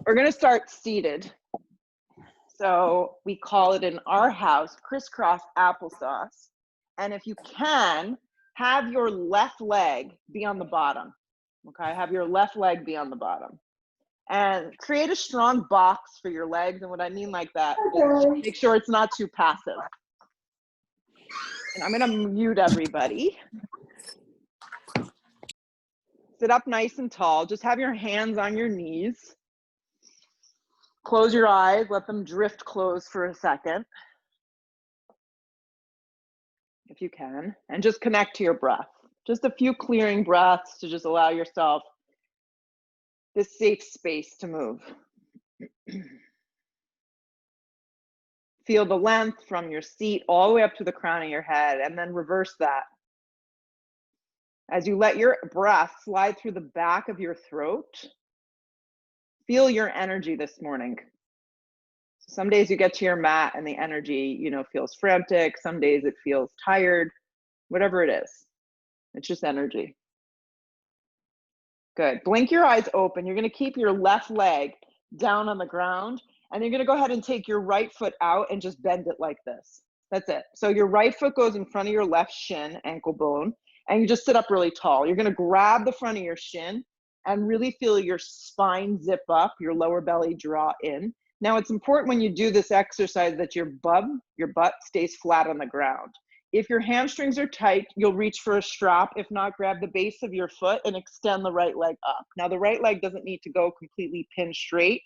We're gonna start seated. So we call it in our house crisscross applesauce. And if you can, have your left leg be on the bottom. Okay, have your left leg be on the bottom. And create a strong box for your legs. And what I mean like that is make sure it's not too passive. And I'm gonna mute everybody. Sit up nice and tall. Just have your hands on your knees. Close your eyes, let them drift closed for a second, if you can, and just connect to your breath. Just a few clearing breaths to just allow yourself this safe space to move. Feel the length from your seat all the way up to the crown of your head, and then reverse that. As you let your breath slide through the back of your throat, feel your energy this morning. Some days you get to your mat and the energy, feels frantic. Some days it feels tired, whatever it is. It's just energy. Good. Blink your eyes open. You're going to keep your left leg down on the ground, and you're going to go ahead and take your right foot out and just bend it like this. That's it. So your right foot goes in front of your left shin, ankle bone, and you just sit up really tall. You're going to grab the front of your shin and really feel your spine zip up, your lower belly draw in. Now, it's important when you do this exercise that your butt stays flat on the ground. If your hamstrings are tight, you'll reach for a strap. If not, grab the base of your foot and extend the right leg up. Now, the right leg doesn't need to go completely pinned straight.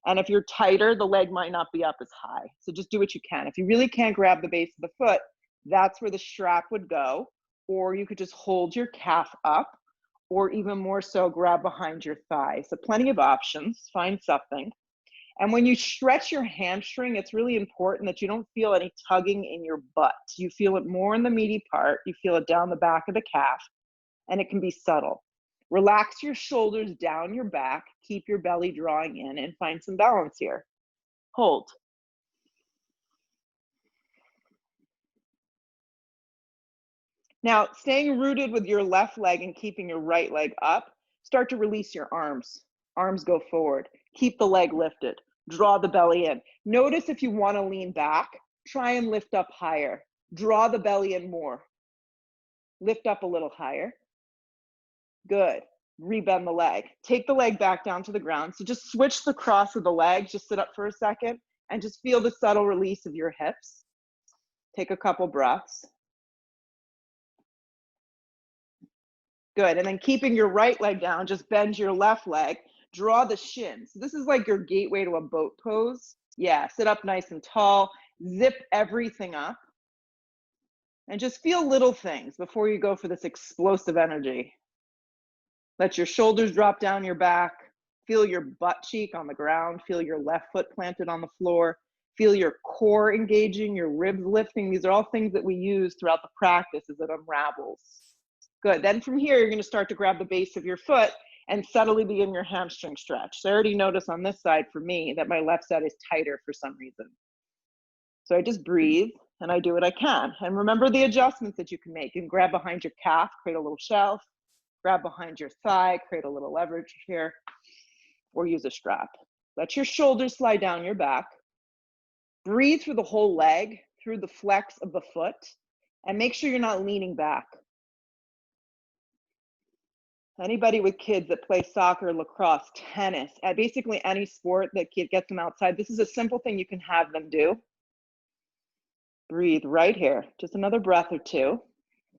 And if you're tighter, the leg might not be up as high. So just do what you can. If you really can't grab the base of the foot, that's where the strap would go. Or you could just hold your calf up, or even more so, grab behind your thigh. So plenty of options. Find something. And when you stretch your hamstring, it's really important that you don't feel any tugging in your butt. You feel it more in the meaty part. You feel it down the back of the calf, and it can be subtle. Relax your shoulders down your back. Keep your belly drawing in, and find some balance here. Hold. Now, staying rooted with your left leg and keeping your right leg up, start to release your arms. Arms go forward. Keep the leg lifted. Draw the belly in. Notice if you want to lean back, try and lift up higher. Draw the belly in more. Lift up a little higher. Good. Rebend the leg. Take the leg back down to the ground. So just switch the cross of the legs. Just sit up for a second and just feel the subtle release of your hips. Take a couple breaths. Good. And then keeping your right leg down, just bend your left leg. Draw the shin. So this is like your gateway to a boat pose. Yeah, sit up nice and tall. Zip everything up. And just feel little things before you go for this explosive energy. Let your shoulders drop down your back. Feel your butt cheek on the ground. Feel your left foot planted on the floor. Feel your core engaging, your ribs lifting. These are all things that we use throughout the practice as it unravels. Good. Then from here, you're going to start to grab the base of your foot and subtly begin your hamstring stretch. So I already notice on this side for me that my left side is tighter for some reason. So I just breathe and I do what I can. And remember the adjustments that you can make. You can grab behind your calf, create a little shelf, grab behind your thigh, create a little leverage here, or use a strap. Let your shoulders slide down your back. Breathe through the whole leg, through the flex of the foot, and make sure you're not leaning back. Anybody with kids that play soccer, lacrosse, tennis, basically any sport that gets them outside, this is a simple thing you can have them do. Breathe right here. Just another breath or two.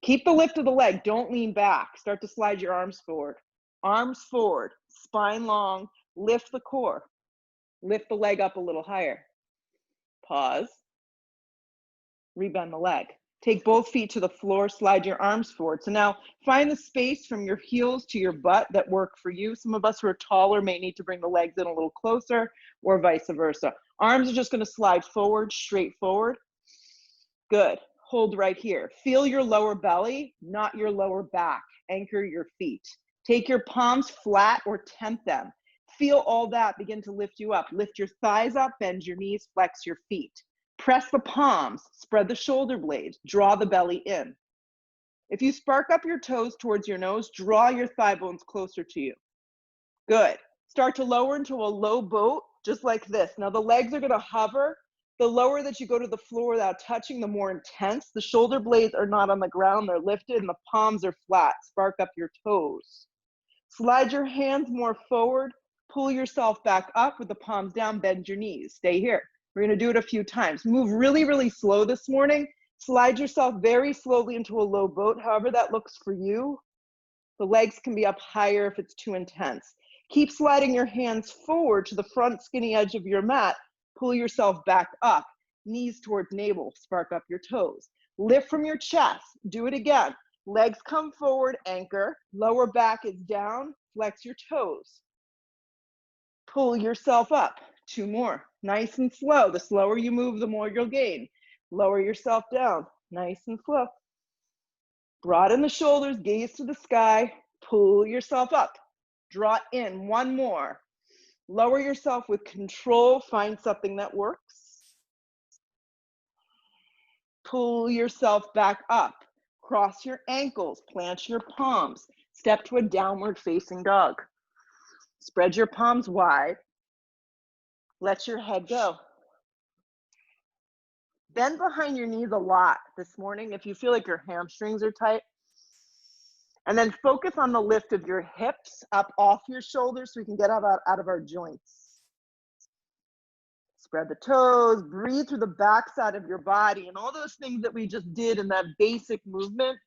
Keep the lift of the leg. Don't lean back. Start to slide your arms forward. Arms forward, spine long, lift the core. Lift the leg up a little higher. Pause. Rebend the leg. Take both feet to the floor, slide your arms forward. So now find the space from your heels to your butt that work for you. Some of us who are taller may need to bring the legs in a little closer, or vice versa. Arms are just going to slide forward, straight forward. Good. Hold right here. Feel your lower belly, not your lower back. Anchor your feet. Take your palms flat or tent them. Feel all that begin to lift you up. Lift your thighs up, bend your knees, flex your feet. Press the palms, spread the shoulder blades, draw the belly in. If you spark up your toes towards your nose, draw your thigh bones closer to you. Good. Start to lower into a low boat, just like this. Now the legs are gonna hover. The lower that you go to the floor without touching, the more intense. The shoulder blades are not on the ground, they're lifted, and the palms are flat. Spark up your toes. Slide your hands more forward. Pull yourself back up with the palms down, bend your knees. Stay here. We're gonna do it a few times. Move really, really slow this morning. Slide yourself very slowly into a low boat, however that looks for you. The legs can be up higher if it's too intense. Keep sliding your hands forward to the front skinny edge of your mat. Pull yourself back up, knees towards navel, spark up your toes. Lift from your chest, do it again. Legs come forward, anchor, lower back is down, flex your toes. Pull yourself up, 2 more, nice and slow. The slower you move, the more you'll gain. Lower yourself down, nice and slow. Broaden the shoulders, gaze to the sky, pull yourself up. Draw in, 1 more. Lower yourself with control, find something that works. Pull yourself back up. Cross your ankles, plant your palms. Step to a downward facing dog. Spread your palms wide. Let your head go. Bend behind your knees a lot this morning if you feel like your hamstrings are tight. And then focus on the lift of your hips up off your shoulders so we can get out of our joints. Spread the toes, breathe through the backside of your body, and all those things that we just did in that basic movement,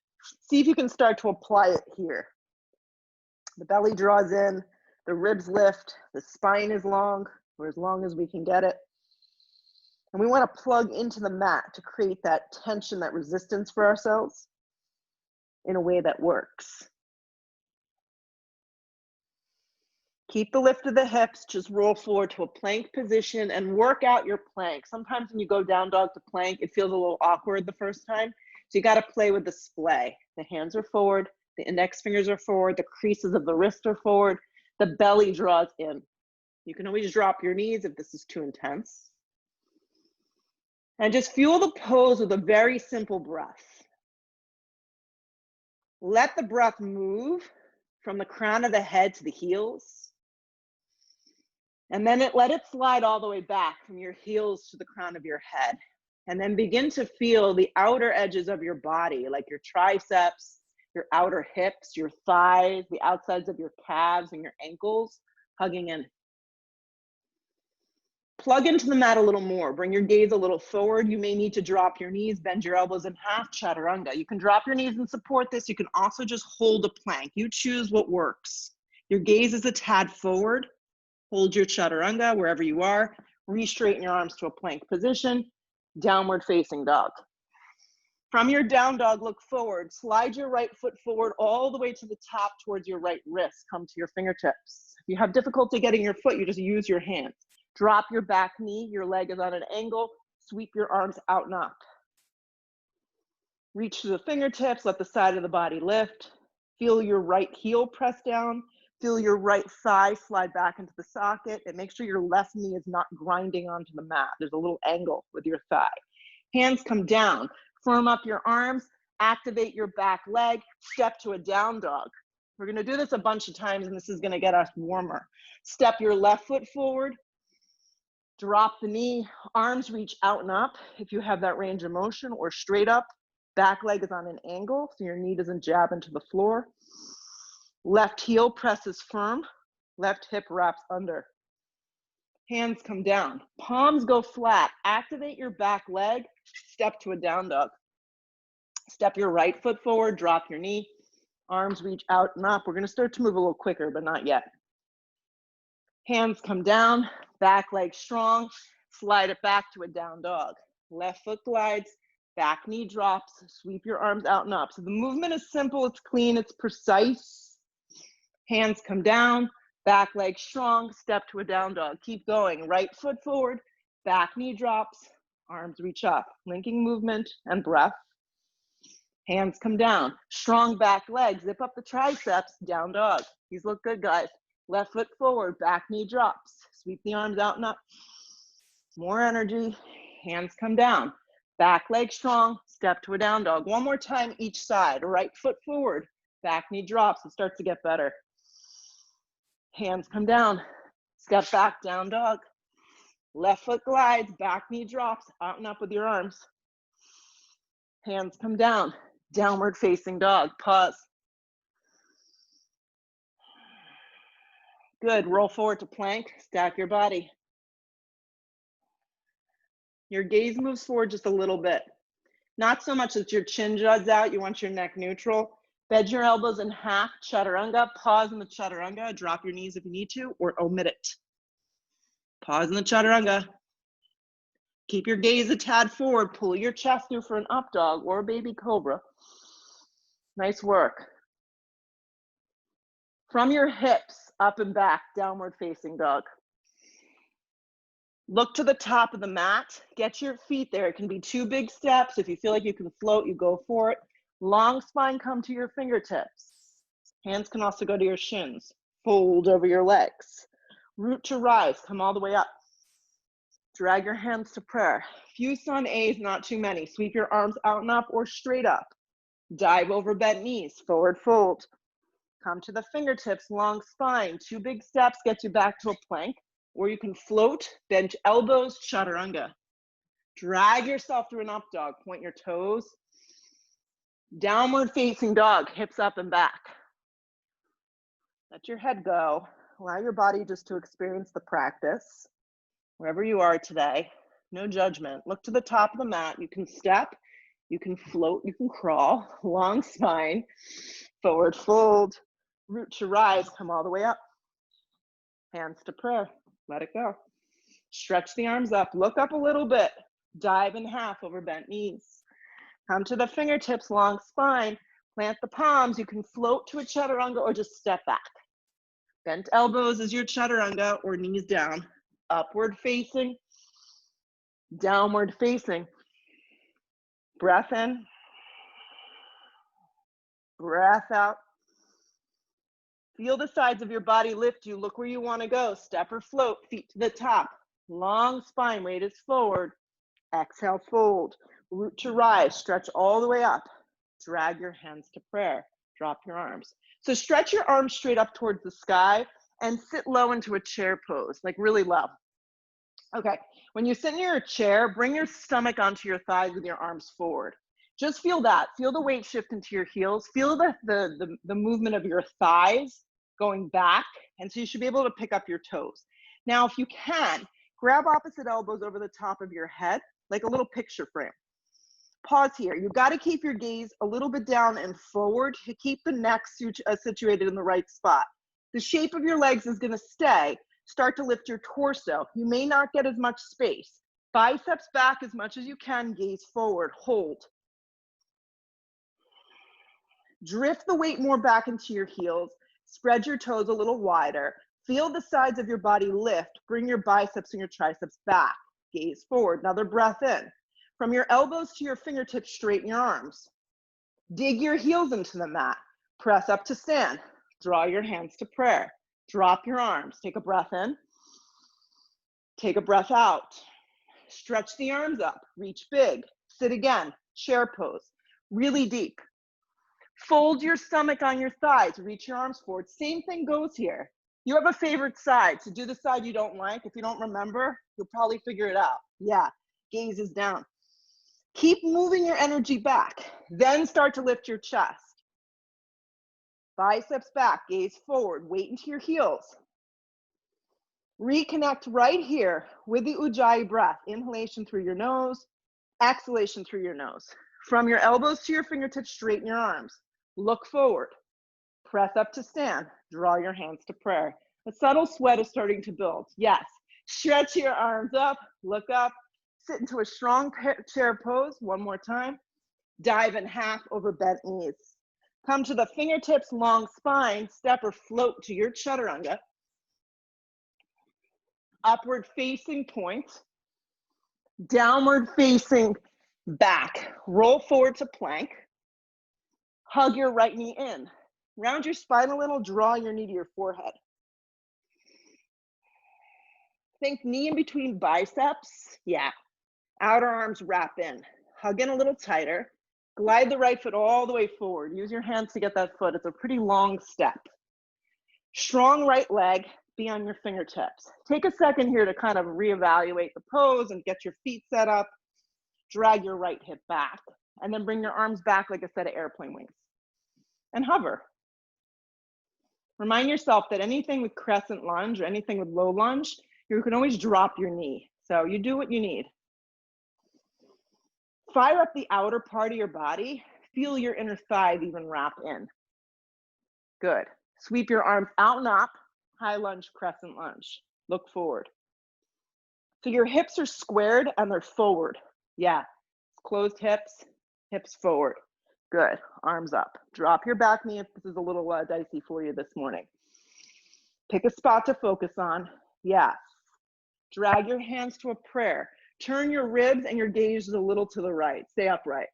see if you can start to apply it here. The belly draws in, the ribs lift, the spine is long, or as long as we can get it. And we want to plug into the mat to create that tension, that resistance for ourselves in a way that works. Keep the lift of the hips, just roll forward to a plank position and work out your plank. Sometimes when you go down dog to plank, it feels a little awkward the first time. So you got to play with the splay. The hands are forward, the index fingers are forward, the creases of the wrist are forward, the belly draws in. You can always drop your knees if this is too intense. And just fuel the pose with a very simple breath. Let the breath move from the crown of the head to the heels. And then let it slide all the way back from your heels to the crown of your head. And then begin to feel the outer edges of your body, like your triceps, your outer hips, your thighs, the outsides of your calves and your ankles hugging in. Plug into the mat a little more. Bring your gaze a little forward. You may need to drop your knees, bend your elbows in half, chaturanga. You can drop your knees and support this. You can also just hold a plank. You choose what works. Your gaze is a tad forward. Hold your chaturanga wherever you are. Re-straighten your arms to a plank position. Downward facing dog. From your down dog, look forward. Slide your right foot forward all the way to the top towards your right wrist. Come to your fingertips. If you have difficulty getting your foot, you just use your hands. Drop your back knee, your leg is on an angle, sweep your arms out and up. Reach to the fingertips, let the side of the body lift. Feel your right heel press down. Feel your right thigh slide back into the socket, and make sure your left knee is not grinding onto the mat. There's a little angle with your thigh. Hands come down, firm up your arms, activate your back leg, step to a down dog. We're gonna do this a bunch of times and this is gonna get us warmer. Step your left foot forward, drop the knee, arms reach out and up if you have that range of motion, or straight up. Back leg is on an angle so your knee doesn't jab into the floor. Left heel presses firm, left hip wraps under. Hands come down, palms go flat. Activate your back leg, step to a down dog. Step your right foot forward, drop your knee, arms reach out and up. We're gonna start to move a little quicker, but not yet. Hands come down, back leg strong, slide it back to a down dog. Left foot glides, back knee drops, sweep your arms out and up. So the movement is simple, it's clean, it's precise. Hands come down, back leg strong, step to a down dog. Keep going, right foot forward, back knee drops, arms reach up. Linking movement and breath. Hands come down, strong back leg, zip up the triceps, down dog. These look good, guys. Left foot forward, back knee drops. Sweep the arms out and up. More energy, hands come down. Back leg strong, step to a down dog. One more time each side. Right foot forward, back knee drops. It starts to get better. Hands come down. Step back, down dog. Left foot glides, back knee drops, out and up with your arms. Hands come down. Downward facing dog. Pause. Good. Roll forward to plank. Stack your body. Your gaze moves forward just a little bit. Not so much that your chin juts out. You want your neck neutral. Bend your elbows in half. Chaturanga. Pause in the chaturanga. Drop your knees if you need to, or omit it. Pause in the chaturanga. Keep your gaze a tad forward. Pull your chest through for an up dog or a baby cobra. Nice work. From your hips, up and back, downward facing dog. Look to the top of the mat. Get your feet there. It can be 2 big steps. If you feel like you can float, you go for it. Long spine, come to your fingertips. Hands can also go to your shins. Fold over your legs. Root to rise, come all the way up. Drag your hands to prayer. Few sun A's, not too many. Sweep your arms out and up or straight up. Dive over bent knees, forward fold. Come to the fingertips, long spine. 2 big steps get you back to a plank, or you can float, bend elbows, chaturanga. Drag yourself through an up dog, point your toes. Downward facing dog, hips up and back. Let your head go. Allow your body just to experience the practice. Wherever you are today, no judgment. Look to the top of the mat. You can step, you can float, you can crawl. Long spine, forward fold. Root to rise, come all the way up. Hands to prayer, let it go. Stretch the arms up, look up a little bit. Dive in half over bent knees. Come to the fingertips, long spine. Plant the palms. You can float to a chaturanga or just step back. Bent elbows is your chaturanga or knees down. Upward facing, downward facing. Breath in, breath out. Feel the sides of your body lift you. Look where you want to go. Step or float, feet to the top. Long spine, weight is forward. Exhale, fold. Root to rise, stretch all the way up. Drag your hands to prayer. Drop your arms. So stretch your arms straight up towards the sky and sit low into a chair pose, like really low. Okay, when you sit in your chair, bring your stomach onto your thighs with your arms forward. Just feel that. Feel the weight shift into your heels. Feel the movement of your thighs going back. And so you should be able to pick up your toes. Now, if you can, grab opposite elbows over the top of your head, like a little picture frame. Pause here. You've got to keep your gaze a little bit down and forward to keep the neck situated in the right spot. The shape of your legs is going to stay. Start to lift your torso. You may not get as much space. Biceps back as much as you can, gaze forward, hold. Drift the weight more back into your heels. Spread your toes a little wider. Feel the sides of your body lift. Bring your biceps and your triceps back. Gaze forward. Another breath in. From your elbows to your fingertips, straighten your arms. Dig your heels into the mat. Press up to stand. Draw your hands to prayer. Drop your arms. Take a breath in. Take a breath out. Stretch the arms up. Reach big. Sit again. Chair pose. Really deep. Fold your stomach on your thighs. Reach your arms forward. Same thing goes here. You have a favorite side, so do the side you don't like. If you don't remember, you'll probably figure it out. Yeah, gaze is down. Keep moving your energy back. Then start to lift your chest. Biceps back, gaze forward, weight into your heels. Reconnect right here with the Ujjayi breath. Inhalation through your nose, exhalation through your nose. From your elbows to your fingertips, straighten your arms. Look forward. Press up to stand. Draw your hands to prayer. A subtle sweat is starting to build. Yes. Stretch your arms up. Look up. Sit into a strong chair pose. One more time. Dive in half over bent knees. Come to the fingertips, long spine. Step or float to your chaturanga. Upward facing point. Downward facing back. Roll forward to plank. Hug your right knee in. Round your spine a little, draw your knee to your forehead. Think knee in between biceps. Yeah. Outer arms wrap in. Hug in a little tighter. Glide the right foot all the way forward. Use your hands to get that foot. It's a pretty long step. Strong right leg, be on your fingertips. Take a second here to kind of reevaluate the pose and get your feet set up. Drag your right hip back, and then bring your arms back like a set of airplane wings. And hover. Remind yourself that anything with crescent lunge or anything with low lunge, you can always drop your knee. So you do what you need. Fire up the outer part of your body. Feel your inner thighs even wrap in. Good. Sweep your arms out and up. High lunge, crescent lunge. Look forward. So your hips are squared and they're forward. Yeah. Closed hips, hips forward. Good. Arms up. Drop your back knee if this is a little dicey for you this morning. Pick a spot to focus on. Yes. Drag your hands to a prayer. Turn your ribs and your gaze a little to the right. Stay upright.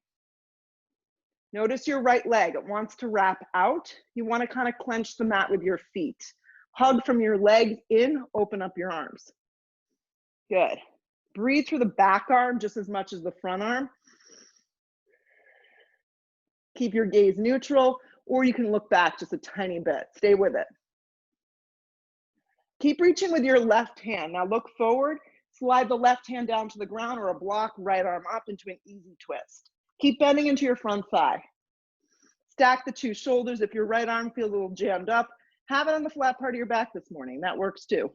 Notice your right leg. It wants to wrap out. You want to kind of clench the mat with your feet. Hug from your legs in. Open up your arms. Good. Breathe through the back arm just as much as the front arm. Keep your gaze neutral, or you can look back just a tiny bit. Stay with it. Keep reaching with your left hand. Now look forward. Slide the left hand down to the ground or a block, right arm up into an easy twist. Keep bending into your front thigh. Stack the two shoulders. If your right arm feels a little jammed up, have it on the flat part of your back this morning. That works too.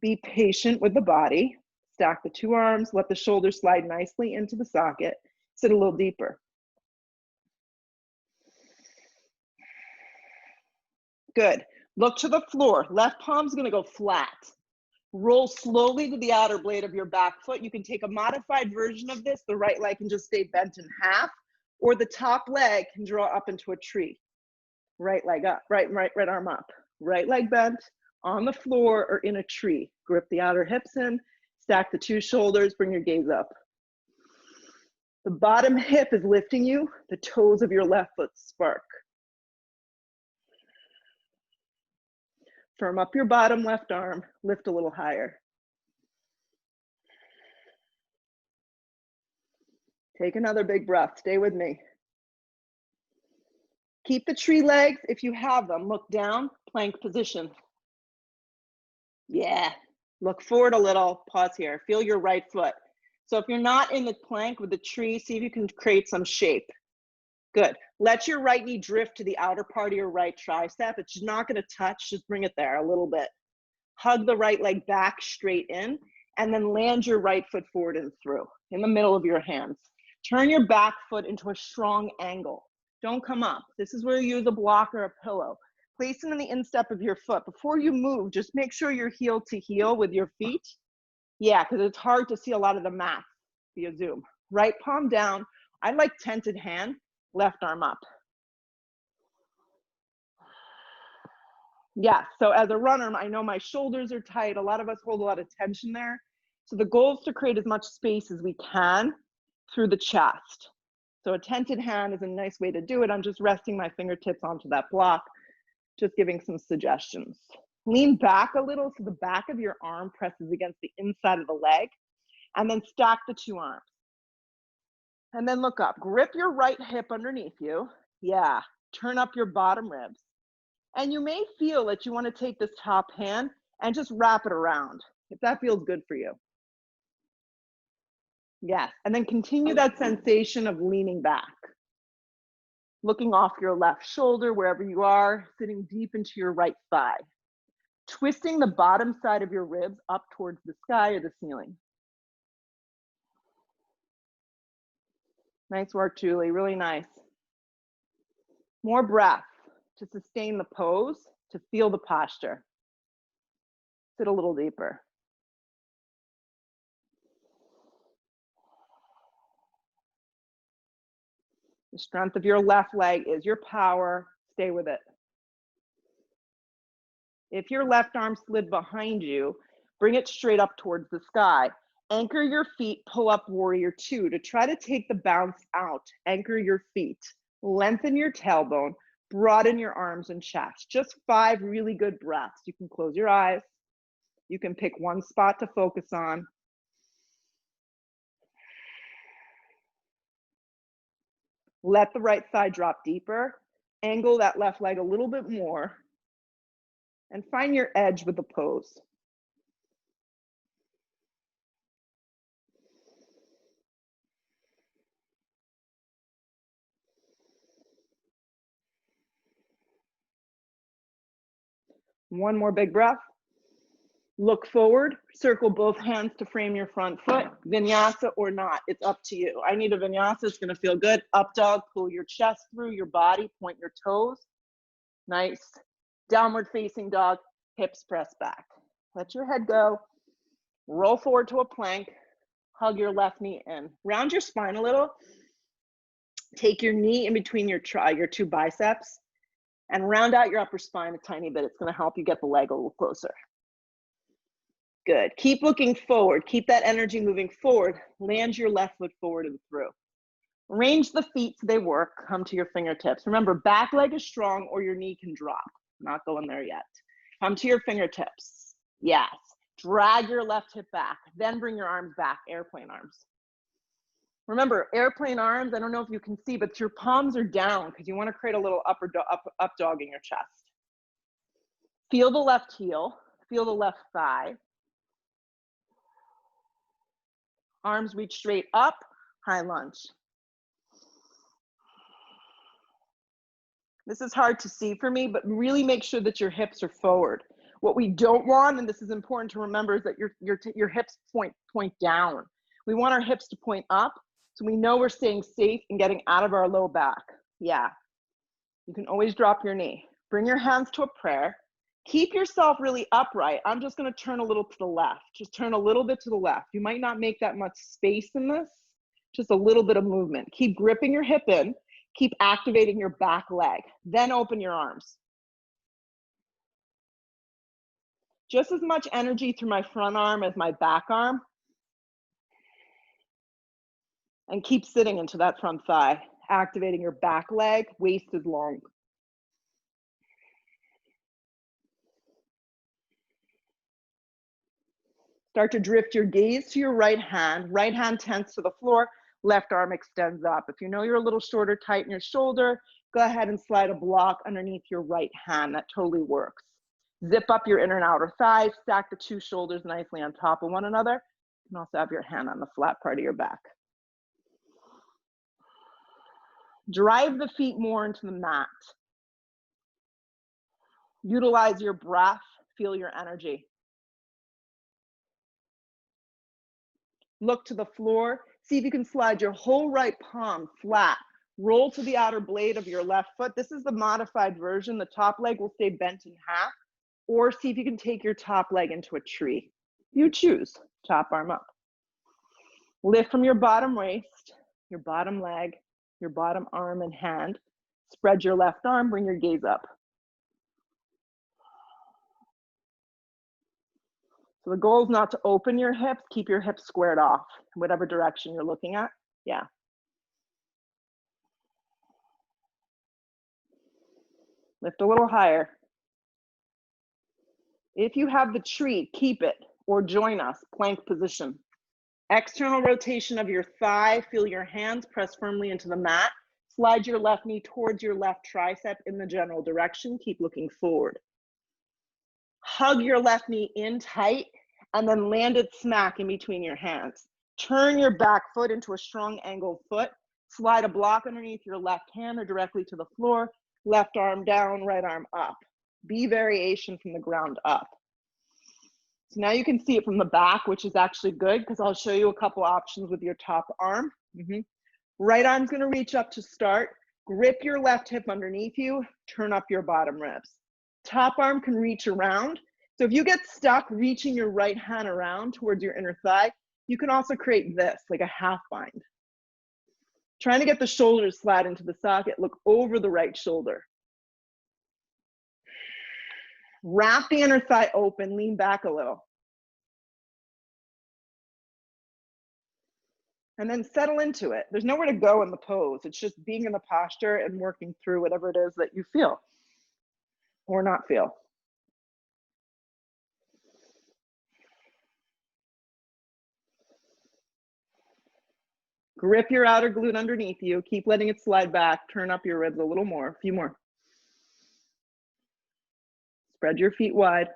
Be patient with the body. Stack the two arms. Let the shoulders slide nicely into the socket. Sit a little deeper. Good. Look to the floor. Left palm's going to go flat. Roll slowly to the outer blade of your back foot. You can take a modified version of this. The right leg can just stay bent in half, or the top leg can draw up into a tree. Right leg up, right arm up. Right leg bent on the floor or in a tree. Grip the outer hips in, stack the two shoulders, bring your gaze up. The bottom hip is lifting you. The toes of your left foot spark. Firm up your bottom left arm, lift a little higher. Take another big breath, stay with me. Keep the tree legs if you have them. Look down, plank position. Yeah, look forward a little, pause here. Feel your right foot. So if you're not in the plank with the tree, see if you can create some shape. Good. Let your right knee drift to the outer part of your right tricep. It's not going to touch, just bring it there a little bit. Hug the right leg back straight in, and then land your right foot forward and through in the middle of your hands. Turn your back foot into a strong angle. Don't come up. This is where you use a block or a pillow. Place it in the instep of your foot. Before you move, just make sure you're heel to heel with your feet. Yeah, because it's hard to see a lot of the mat via Zoom. Right palm down. I like tented hand, left arm up. Yeah, so as a runner, I know my shoulders are tight. A lot of us hold a lot of tension there. So the goal is to create as much space as we can through the chest. So a tented hand is a nice way to do it. I'm just resting my fingertips onto that block, just giving some suggestions. Lean back a little so the back of your arm presses against the inside of the leg, and then stack the two arms. And then look up. Grip your right hip underneath you. Yeah, turn up your bottom ribs. And you may feel that you want to take this top hand and just wrap it around, if that feels good for you. Yes, and then continue that sensation of leaning back. Looking off your left shoulder, wherever you are, sitting deep into your right thigh. Twisting the bottom side of your ribs up towards the sky or the ceiling. Nice work, Julie, really nice. More breath to sustain the pose, to feel the posture. Sit a little deeper. The strength of your left leg is your power. Stay with it. If your left arm slid behind you, bring it straight up towards the sky. Anchor your feet, pull up warrior two to try to take the bounce out. Anchor your feet, lengthen your tailbone, broaden your arms and chest. Just 5 really good breaths. You can close your eyes. You can pick one spot to focus on. Let the right side drop deeper angle that left leg a little bit more and find your edge with the pose. One more big breath. Look forward, circle both hands to frame your front foot, vinyasa or not, it's up to you. I need a vinyasa, it's gonna feel good. Up dog, pull your chest through your body, point your toes. Nice. Downward facing dog, hips press back. Let your head go. Roll forward to a plank. Hug your left knee in. Round your spine a little. Take your knee in between your two biceps and round out your upper spine a tiny bit. It's gonna help you get the leg a little closer. Good. Keep looking forward. Keep that energy moving forward. Land your left foot forward and through. Arrange the feet so they work. Come to your fingertips. Remember, back leg is strong or your knee can drop. Not going there yet. Come to your fingertips. Yes. Drag your left hip back. Then bring your arms back, airplane arms. Remember, airplane arms, I don't know if you can see, but your palms are down because you want to create a little up dog in your chest. Feel the left heel. Feel the left thigh. Arms reach straight up, high lunge. This is hard to see for me, but really make sure that your hips are forward. What we don't want, and this is important to remember, is that your hips point down. We want our hips to point up, so we know we're staying safe and getting out of our low back. Yeah. You can always drop your knee. Bring your hands to a prayer. Keep yourself really upright. I'm just gonna turn a little to the left. Just turn a little bit to the left. You might not make that much space in this, just a little bit of movement. Keep gripping your hip in. Keep activating your back leg. Then open your arms. Just as much energy through my front arm as my back arm. And keep sitting into that front thigh. Activating your back leg, waist is long. Start to drift your gaze to your right hand tense to the floor, left arm extends up. If you know you're a little shorter, tighten your shoulder, go ahead and slide a block underneath your right hand, that totally works. Zip up your inner and outer thighs, stack the two shoulders nicely on top of one another. You can also have your hand on the flat part of your back. Drive the feet more into the mat. Utilize your breath, feel your energy. Look to the floor. See if you can slide your whole right palm flat. Roll to the outer blade of your left foot. This is the modified version. The top leg will stay bent in half. Or see if you can take your top leg into a tree. You choose. Top arm up. Lift from your bottom waist, your bottom leg, your bottom arm and hand. Spread your left arm, bring your gaze up. So the goal is not to open your hips, keep your hips squared off, whatever direction you're looking at. Yeah. Lift a little higher. If you have the tree, keep it or join us, plank position. External rotation of your thigh, feel your hands press firmly into the mat. Slide your left knee towards your left tricep in the general direction. Keep looking forward. Hug your left knee in tight and then land it smack in between your hands. Turn your back foot into a strong angled foot. Slide a block underneath your left hand or directly to the floor. Left arm down, right arm up. B variation from the ground up. So now you can see it from the back, which is actually good because I'll show you a couple options with your top arm. Right arm's gonna reach up to start. Grip your left hip underneath you, turn up your bottom ribs. Top arm can reach around. So if you get stuck reaching your right hand around towards your inner thigh, you can also create this, like a half bind. Trying to get the shoulders slide into the socket, look over the right shoulder. Wrap the inner thigh open, lean back a little. And then settle into it. There's nowhere to go in the pose. It's just being in the posture and working through whatever it is that you feel or not feel. Grip your outer glute underneath you. Keep letting it slide back. Turn up your ribs a little more. A few more. Spread your feet wide.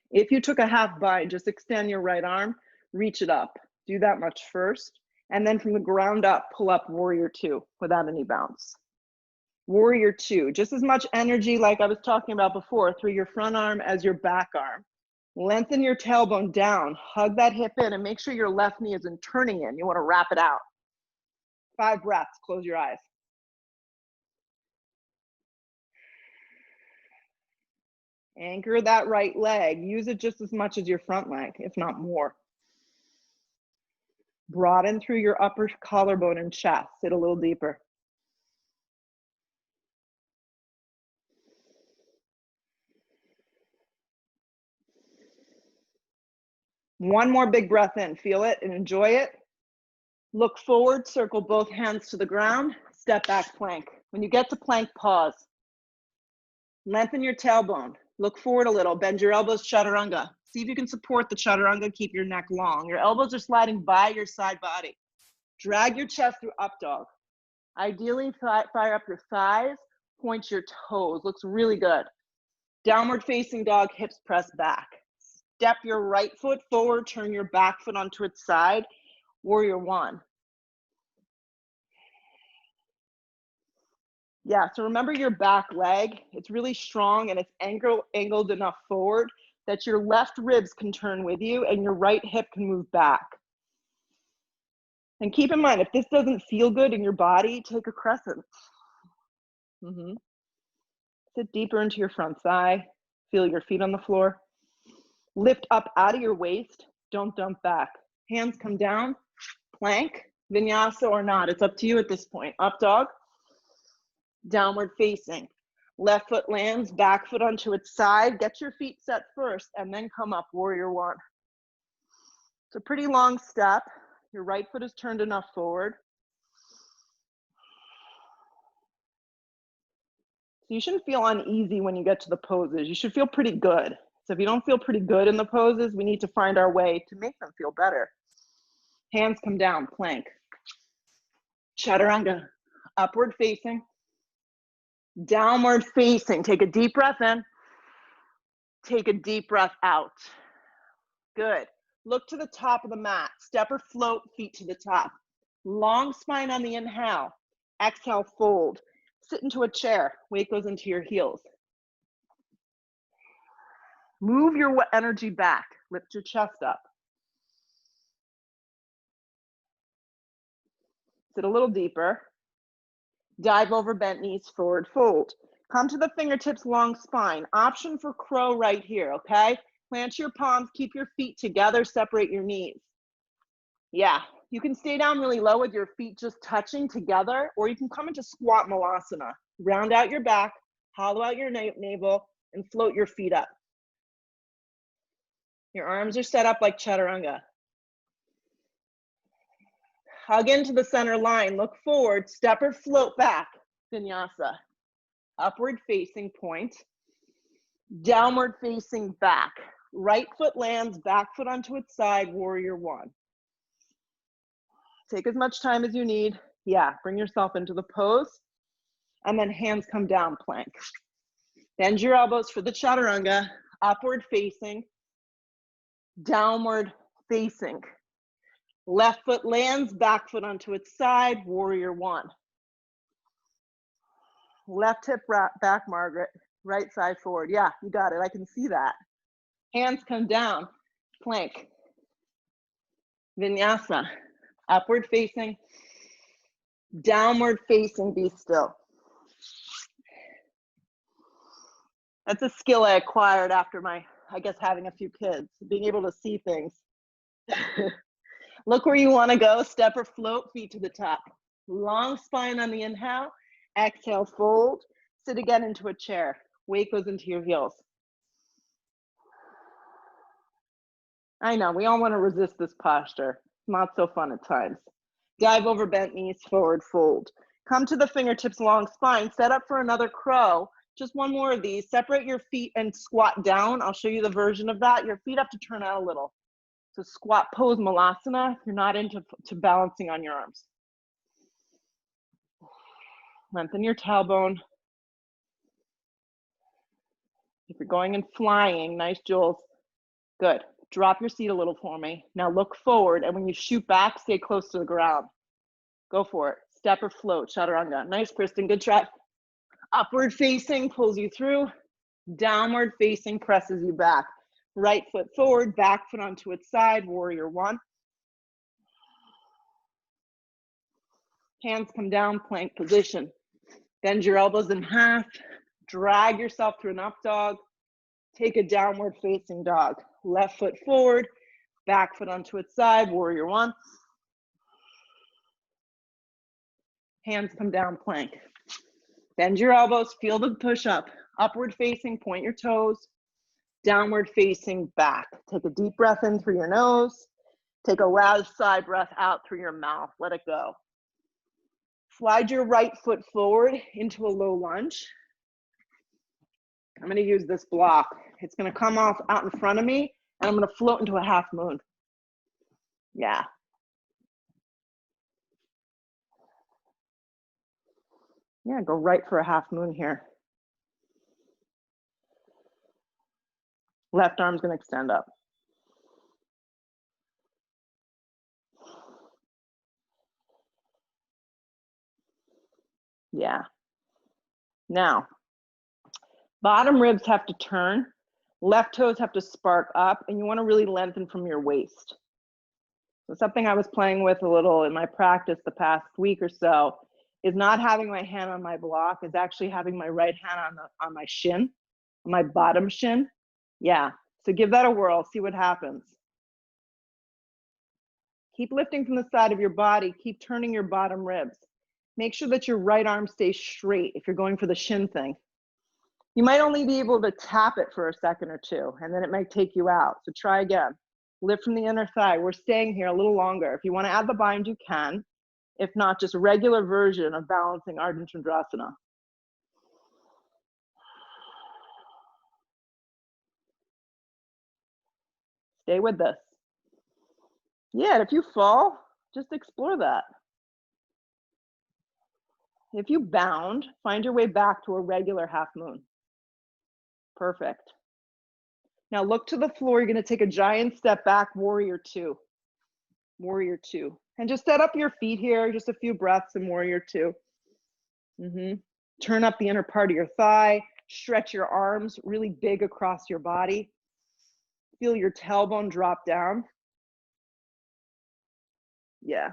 If you took a half bind, just extend your right arm, reach it up. Do that much first. And then from the ground up, pull up warrior two without any bounce. Warrior two, just as much energy like I was talking about before through your front arm as your back arm. Lengthen your tailbone down, hug that hip in, and make sure your left knee isn't turning in. You want to wrap it out. 5 breaths, close your eyes. Anchor that right leg. Use it just as much as your front leg, if not more. Broaden through your upper collarbone and chest. Sit a little deeper. One more big breath in. Feel it and enjoy it. Look forward, circle both hands to the ground, step back plank. When you get to plank, pause. Lengthen your tailbone. Look forward a little, bend your elbows, chaturanga. See if you can support the chaturanga, keep your neck long. Your elbows are sliding by your side body. Drag your chest through up dog. Ideally, fire up your thighs, point your toes. Looks really good. Downward facing dog, hips press back. Step your right foot forward, turn your back foot onto its side. Warrior one. Yeah, so remember your back leg. It's really strong and it's angled enough forward that your left ribs can turn with you and your right hip can move back. And keep in mind, if this doesn't feel good in your body, take a crescent. Sit deeper into your front thigh. Feel your feet on the floor. Lift up out of your waist. Don't dump back. Hands come down. Plank, vinyasa or not. It's up to you at this point. Up dog. Downward facing. Left foot lands, back foot onto its side. Get your feet set first and then come up, warrior one. It's a pretty long step. Your right foot is turned enough forward. So you shouldn't feel uneasy when you get to the poses. You should feel pretty good. So if you don't feel pretty good in the poses, we need to find our way to make them feel better. Hands come down, plank. Chaturanga, upward facing. Downward facing. Take a deep breath in. Take a deep breath out. Good. Look to the top of the mat. Step or float, feet to the top. Long spine on the inhale. Exhale, fold. Sit into a chair. Weight goes into your heels. Move your energy back. Lift your chest up. Sit a little deeper. Dive over bent knees, forward fold. Come to the fingertips, long spine. Option for crow right here, okay? Plant your palms, keep your feet together, separate your knees. Yeah, you can stay down really low with your feet just touching together, or you can come into squat malasana. Round out your back, hollow out your navel, and float your feet up. Your arms are set up like chaturanga. Hug into the center line, look forward, step or float back, vinyasa. Upward facing point, downward facing back. Right foot lands, back foot onto its side, warrior one. Take as much time as you need. Yeah, bring yourself into the pose. And then hands come down, plank. Bend your elbows for the chaturanga, upward facing, downward facing. Left foot lands, back foot onto its side, warrior one. Left hip back, Margaret. Right side forward. Yeah, you got it. I can see that. Hands come down, plank. Vinyasa, upward facing, downward facing, be still. That's a skill I acquired after I guess, having a few kids, being able to see things. Look where you want to go. Step or float, feet to the top. Long spine on the inhale. Exhale, fold. Sit again into a chair. Weight goes into your heels. I know, we all want to resist this posture. Not so fun at times. Dive over bent knees, forward fold. Come to the fingertips, long spine. Set up for another crow. Just one more of these. Separate your feet and squat down. I'll show you the version of that. Your feet have to turn out a little. So squat pose malasana, if you're not into balancing on your arms. Lengthen your tailbone. If you're going and flying, nice, Jules. Good. Drop your seat a little for me. Now look forward, and when you shoot back, stay close to the ground. Go for it. Step or float, chaturanga. Nice, Kristen, good try. Upward facing pulls you through. Downward facing presses you back. Right foot forward, back foot onto its side, warrior one. Hands come down, plank position. Bend your elbows in half. Drag yourself through an up dog. Take a downward facing dog. Left foot forward, back foot onto its side, warrior one. Hands come down, plank. Bend your elbows, feel the push up. Upward facing, point your toes. Downward facing, back. Take a deep breath in through your nose. Take a loud side breath out through your mouth. Let it go. Slide your right foot forward into a low lunge. I'm going to use this block. It's going to come off out in front of me, and I'm going to float into a half moon. Yeah. Yeah, go right for a half moon here. Left arm's going to extend up. Yeah. Now, bottom ribs have to turn, left toes have to spark up, and you want to really lengthen from your waist. So something I was playing with a little in my practice the past week or so is not having my hand on my block, is actually having my right hand on my shin, my bottom shin. Yeah, so give that a whirl, see what happens. Keep lifting from the side of your body, keep turning your bottom ribs. Make sure that your right arm stays straight if you're going for the shin thing. You might only be able to tap it for a second or two, and then it might take you out. So try again. Lift from the inner thigh. We're staying here a little longer. If you want to add the bind, you can. If not, just a regular version of balancing Ardha Chandrasana. Stay with this. Yeah, if you fall, just explore that. If you bound, find your way back to a regular half moon. Perfect. Now look to the floor. You're going to take a giant step back, warrior two. Warrior two. And just set up your feet here, just a few breaths in warrior two. Turn up the inner part of your thigh. Stretch your arms really big across your body. Feel your tailbone drop down. Yeah.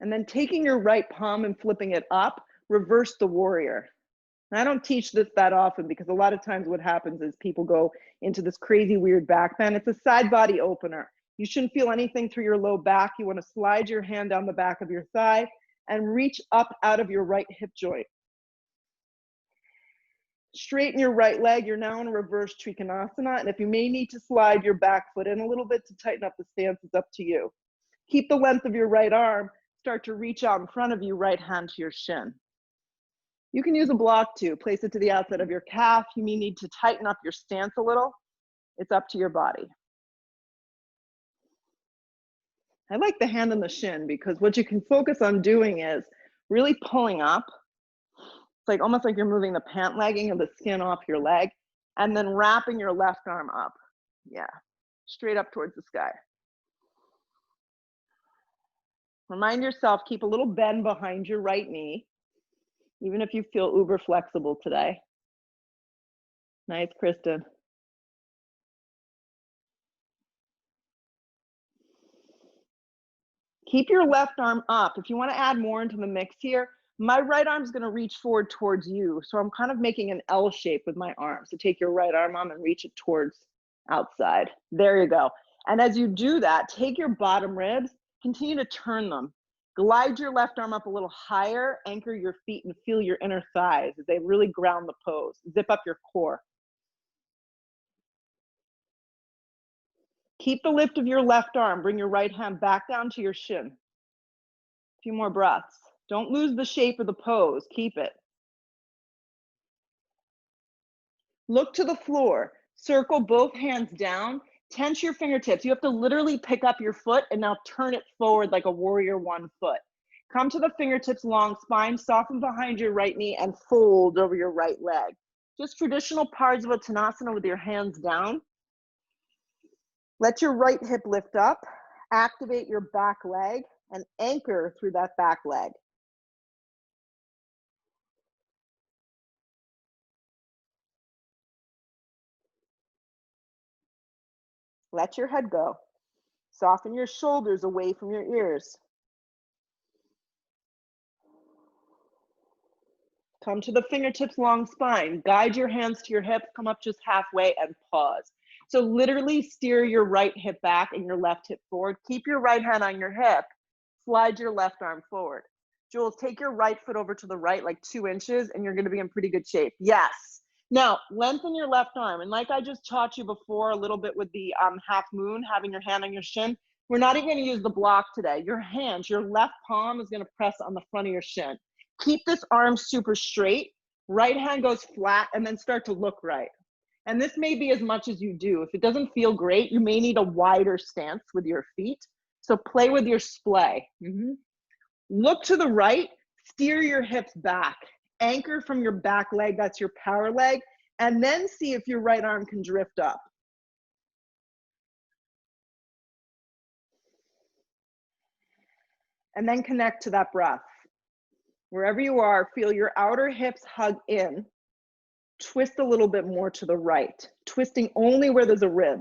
And then taking your right palm and flipping it up, reverse the warrior. And I don't teach this that often because a lot of times what happens is people go into this crazy weird back bend. It's a side body opener. You shouldn't feel anything through your low back. You want to slide your hand down the back of your thigh and reach up out of your right hip joint. Straighten your right leg. You're now in reverse Trikonasana. And if you may need to slide your back foot in a little bit to tighten up the stance, it's up to you. Keep the length of your right arm. Start to reach out in front of you, right hand to your shin. You can use a block too. Place it to the outside of your calf. You may need to tighten up your stance a little. It's up to your body. I like the hand on the shin because what you can focus on doing is really pulling up. It's like almost like you're moving the pant legging of the skin off your leg and then wrapping your left arm up. Yeah, straight up towards the sky. Remind yourself, keep a little bend behind your right knee, even if you feel uber flexible today. Nice, Kristen. Keep your left arm up. If you want to add more into the mix here, my right arm is going to reach forward towards you. So I'm kind of making an L shape with my arm. So take your right arm on and reach it towards outside. There you go. And as you do that, take your bottom ribs, continue to turn them. Glide your left arm up a little higher, anchor your feet and feel your inner thighs as they really ground the pose. Zip up your core. Keep the lift of your left arm. Bring your right hand back down to your shin. A few more breaths. Don't lose the shape of the pose. Keep it. Look to the floor. Circle both hands down. Tense your fingertips. You have to literally pick up your foot and now turn it forward like a warrior one foot. Come to the fingertips, long spine, soften behind your right knee and fold over your right leg. Just traditional Parsvottanasana with your hands down. Let your right hip lift up, activate your back leg and anchor through that back leg. Let your head go. Soften your shoulders away from your ears. Come to the fingertips, long spine. Guide your hands to your hips, come up just halfway and pause. So literally steer your right hip back and your left hip forward. Keep your right hand on your hip. Slide your left arm forward. Jules, take your right foot over to the right like 2 inches and you're gonna be in pretty good shape. Yes. Now, lengthen your left arm. And like I just taught you before a little bit with the half moon, having your hand on your shin, we're not even gonna use the block today. Your hands, your left palm is gonna press on the front of your shin. Keep this arm super straight. Right hand goes flat and then start to look right. And this may be as much as you do. If it doesn't feel great, you may need a wider stance with your feet. So play with your splay. Look to the right, steer your hips back. Anchor from your back leg, that's your power leg, and then see if your right arm can drift up. And then connect to that breath. Wherever you are, feel your outer hips hug in. Twist a little bit more to the right, twisting only where there's a rib.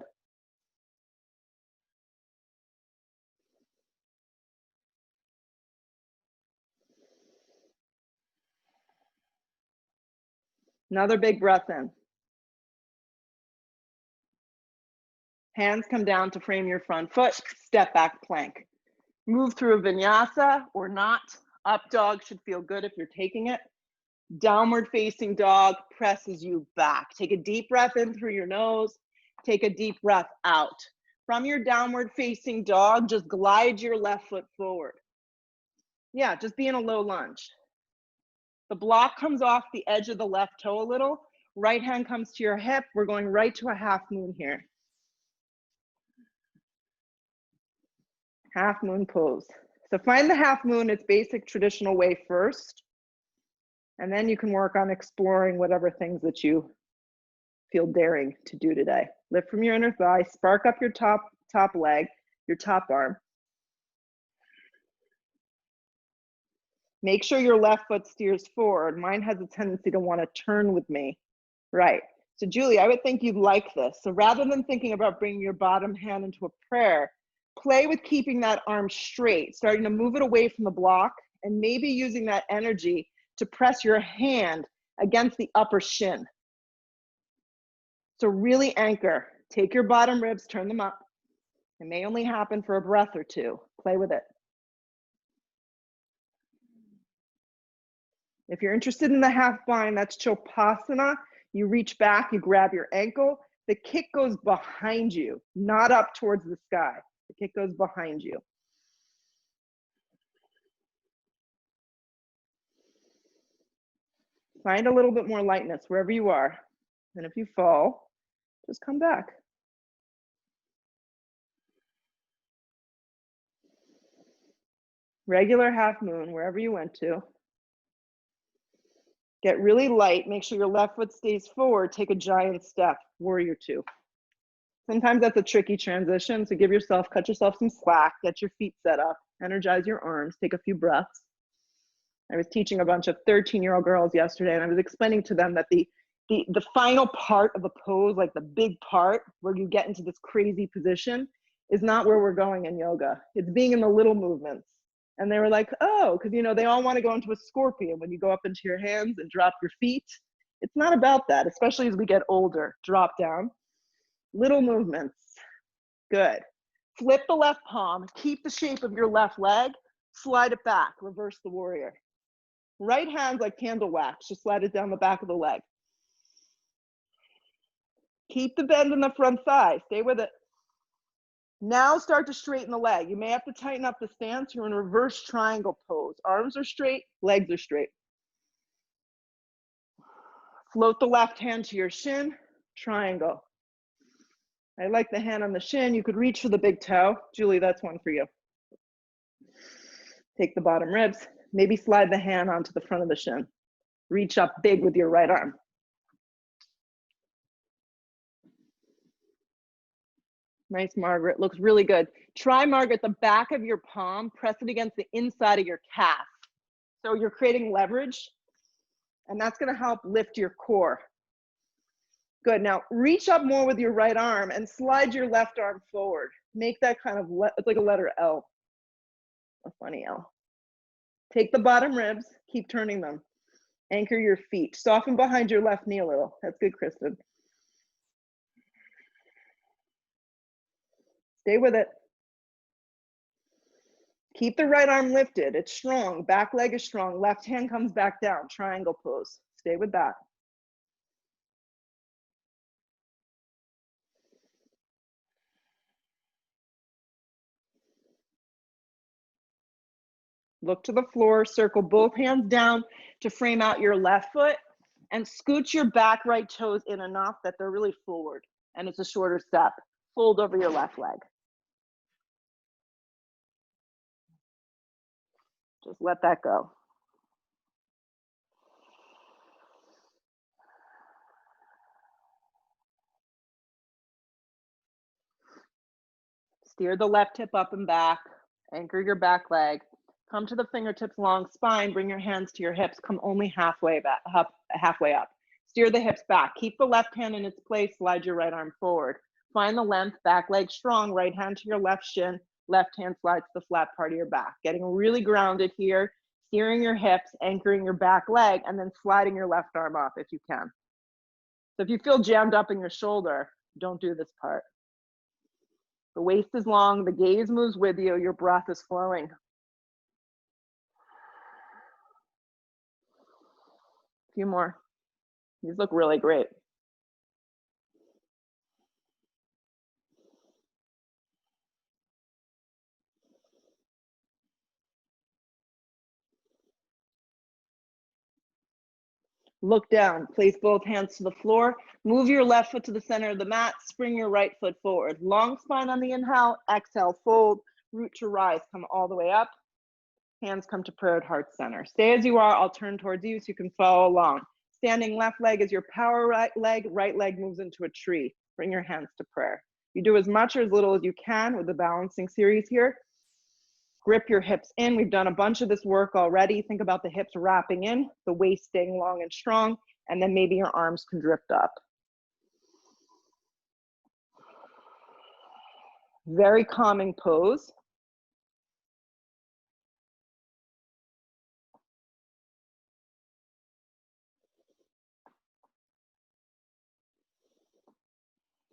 Another big breath in. Hands come down to frame your front foot, step back plank. Move through a vinyasa or not. Up dog should feel good if you're taking it. Downward facing dog presses you back. Take a deep breath in through your nose. Take a deep breath out. From your downward facing dog, just glide your left foot forward. Yeah, just be in a low lunge. The block comes off the edge of the left toe a little. Right hand comes to your hip. We're going right to a half moon here. Half moon pose. So find the half moon, its basic traditional way first. And then you can work on exploring whatever things that you feel daring to do today. Lift from your inner thigh, spark up your top leg, your top arm. Make sure your left foot steers forward. Mine has a tendency to want to turn with me. Right. So Julie, I would think you'd like this. So rather than thinking about bringing your bottom hand into a prayer, play with keeping that arm straight, starting to move it away from the block and maybe using that energy to press your hand against the upper shin. So really anchor. Take your bottom ribs, turn them up. It may only happen for a breath or two. Play with it. If you're interested in the half bind, that's Chopasana. You reach back, you grab your ankle. The kick goes behind you, not up towards the sky. The kick goes behind you. Find a little bit more lightness wherever you are. And if you fall, just come back. Regular half moon, wherever you went to. Get really light. Make sure your left foot stays forward. Take a giant step, warrior two. Sometimes that's a tricky transition. So cut yourself some slack, get your feet set up, energize your arms, take a few breaths. I was teaching a bunch of 13-year-old girls yesterday, and I was explaining to them that the final part of a pose, like the big part where you get into this crazy position, is not where we're going in yoga. It's being in the little movements. And they were like, oh, because they all want to go into a scorpion when you go up into your hands and drop your feet. It's not about that, especially as we get older. Drop down. Little movements. Good. Flip the left palm. Keep the shape of your left leg. Slide it back. Reverse the warrior. Right hand like candle wax. Just slide it down the back of the leg. Keep the bend in the front thigh. Stay with it. Now start to straighten the leg. You may have to tighten up the stance. You're in reverse triangle pose. Arms are straight, legs are straight. Float the left hand to your shin, triangle. I like the hand on the shin. You could reach for the big toe. Julie, that's one for you. Take the bottom ribs. Maybe slide the hand onto the front of the shin. Reach up big with your right arm. Nice, Margaret. Looks really good. Try, Margaret, the back of your palm, press it against the inside of your calf. So you're creating leverage, and that's going to help lift your core. Good. Now reach up more with your right arm and slide your left arm forward. Make that kind of, it's like a letter L, a funny L. Take the bottom ribs, keep turning them. Anchor your feet. Soften behind your left knee a little. That's good, Kristen. Stay with it. Keep the right arm lifted. It's strong. Back leg is strong. Left hand comes back down. Triangle pose. Stay with that. Look to the floor. Circle both hands down to frame out your left foot and scooch your back right toes in enough that they're really forward. And it's a shorter step. Fold over your left leg. Just let that go. Steer the left hip up and back. Anchor your back leg. Come to the fingertips, long spine. Bring your hands to your hips. Come only halfway back, halfway up. Steer the hips back. Keep the left hand in its place. Slide your right arm forward. Find the length, back leg strong. Right hand to your left shin. Left hand slides to the flat part of your back. Getting really grounded here. Steering your hips, anchoring your back leg, and then sliding your left arm up if you can. So if you feel jammed up in your shoulder, don't do this part. The waist is long, the gaze moves with you, your breath is flowing. A few more. These look really great. Look down, place both hands to the floor, move your left foot to the center of the mat, spring your right foot forward. Long spine on the inhale, exhale, fold, root to rise, come all the way up. Hands come to prayer at heart center. Stay as you are, I'll turn towards you so you can follow along. Standing left leg is your power right leg moves into a tree. Bring your hands to prayer. You do as much or as little as you can with the balancing series here. Grip your hips in. We've done a bunch of this work already. Think about the hips wrapping in, the waist staying long and strong, and then maybe your arms can drift up. Very calming pose.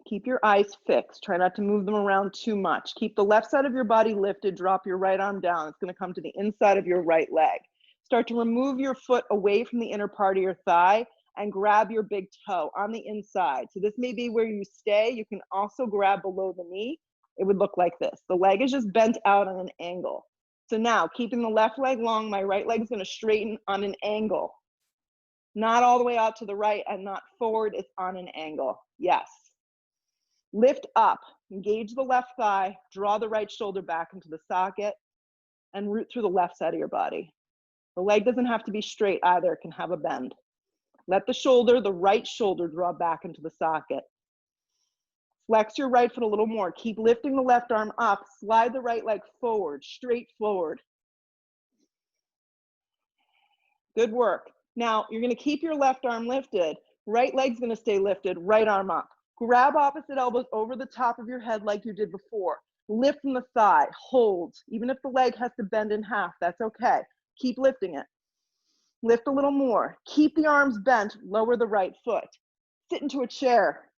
Keep your eyes fixed. Try not to move them around too much. Keep the left side of your body lifted. Drop your right arm down. It's going to come to the inside of your right leg. Start to remove your foot away from the inner part of your thigh and grab your big toe on the inside. So this may be where you stay. You can also grab below the knee. It would look like this. The leg is just bent out on an angle. So now, keeping the left leg long, my right leg is going to straighten on an angle. Not all the way out to the right and not forward. It's on an angle. Yes. Lift up, engage the left thigh, draw the right shoulder back into the socket, and root through the left side of your body. The leg doesn't have to be straight either, it can have a bend. Let the shoulder, the right shoulder, draw back into the socket. Flex your right foot a little more. Keep lifting the left arm up, slide the right leg forward, straight forward. Good work. Now, you're gonna keep your left arm lifted, right leg's gonna stay lifted, right arm up. Grab opposite elbows over the top of your head like you did before. Lift from the thigh, hold. Even if the leg has to bend in half, that's okay. Keep lifting it. Lift a little more. Keep the arms bent, lower the right foot. Sit into a chair.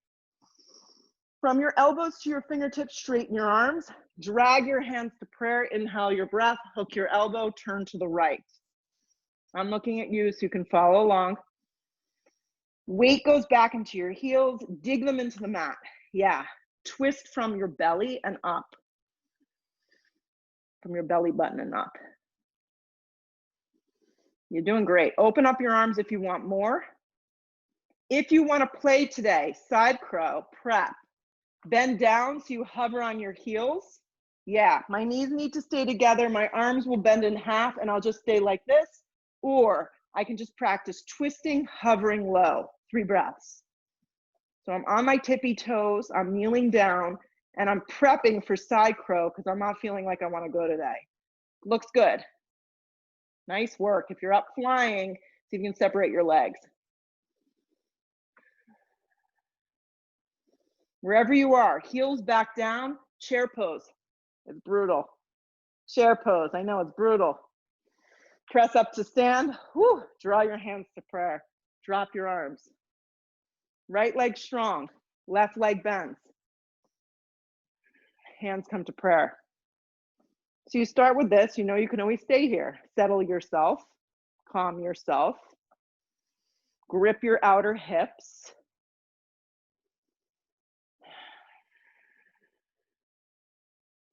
From your elbows to your fingertips, straighten your arms. Drag your hands to prayer. Inhale your breath, hook your elbow, turn to the right. I'm looking at you so you can follow along. Weight goes back into your heels, dig them into the mat. Yeah, twist from your belly and up. From your belly button and up. You're doing great. Open up your arms if you want more. If you want to play today, side crow, prep. Bend down so you hover on your heels. Yeah, my knees need to stay together. My arms will bend in half and I'll just stay like this. Or I can just practice twisting, hovering low. 3 breaths. So I'm on my tippy toes, I'm kneeling down, and I'm prepping for side crow because I'm not feeling like I want to go today. Looks good. Nice work. If you're up flying, see if you can separate your legs. Wherever you are, heels back down, chair pose. It's brutal. Chair pose, I know it's brutal. Press up to stand. Whew. Draw your hands to prayer. Drop your arms. Right leg strong, left leg bends. Hands come to prayer. So you start with this, you know you can always stay here. Settle yourself, calm yourself. Grip your outer hips.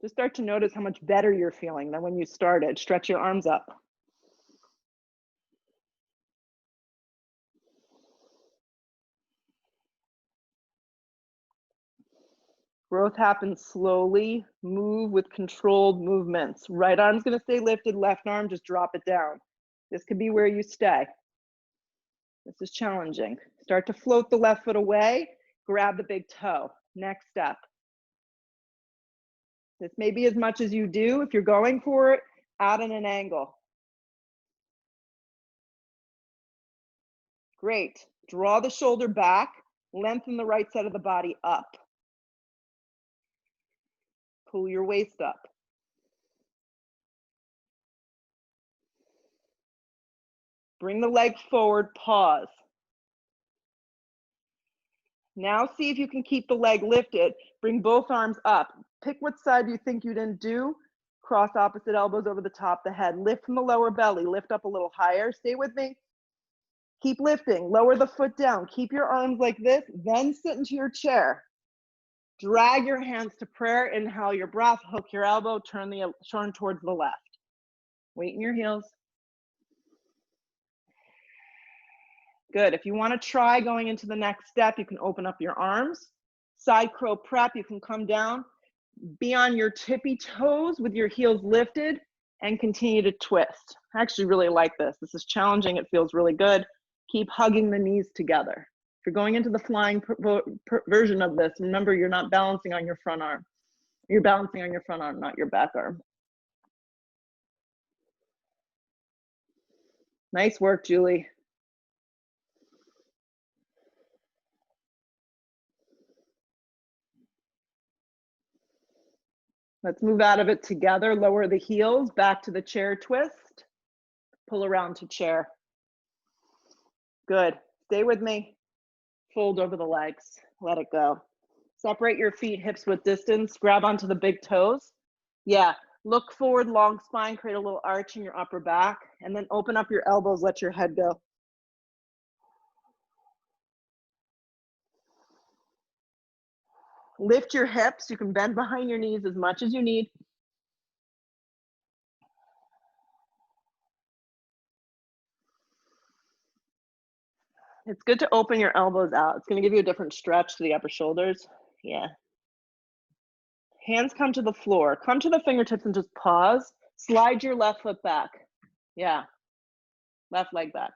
Just start to notice how much better you're feeling than when you started. Stretch your arms up. Growth happens slowly. Move with controlled movements. Right arm's gonna stay lifted, left arm, just drop it down. This could be where you stay. This is challenging. Start to float the left foot away, grab the big toe. Next step. This may be as much as you do. If you're going for it, out at an angle. Great. Draw the shoulder back, lengthen the right side of the body up. Pull your waist up. Bring the leg forward, pause. Now see if you can keep the leg lifted. Bring both arms up. Pick what side you think you didn't do. Cross opposite elbows over the top of the head. Lift from the lower belly. Lift up a little higher. Stay with me. Keep lifting. Lower the foot down. Keep your arms like this. Then sit into your chair. Drag your hands to prayer. Inhale your breath. Hook your elbow. Turn towards the left. Weight in your heels. Good. If you want to try going into the next step, you can open up your arms. Side crow prep. You can come down. Be on your tippy toes with your heels lifted and continue to twist. I actually really like this. This is challenging. It feels really good. Keep hugging the knees together. If you're going into the flying version of this, remember you're not balancing on your front arm. You're balancing on your front arm, not your back arm. Nice work, Julie. Let's move out of it together. Lower the heels, back to the chair twist. Pull around to chair. Good. Stay with me. Fold over the legs. Let it go. Separate your feet, hips width distance. Grab onto the big toes. Yeah. Look forward, long spine. Create a little arch in your upper back. And then open up your elbows. Let your head go. Lift your hips. You can bend behind your knees as much as you need. It's good to open your elbows out. It's going to give you a different stretch to the upper shoulders. Yeah. Hands come to the floor. Come to the fingertips and just pause. Slide your left foot back. Yeah. Left leg back.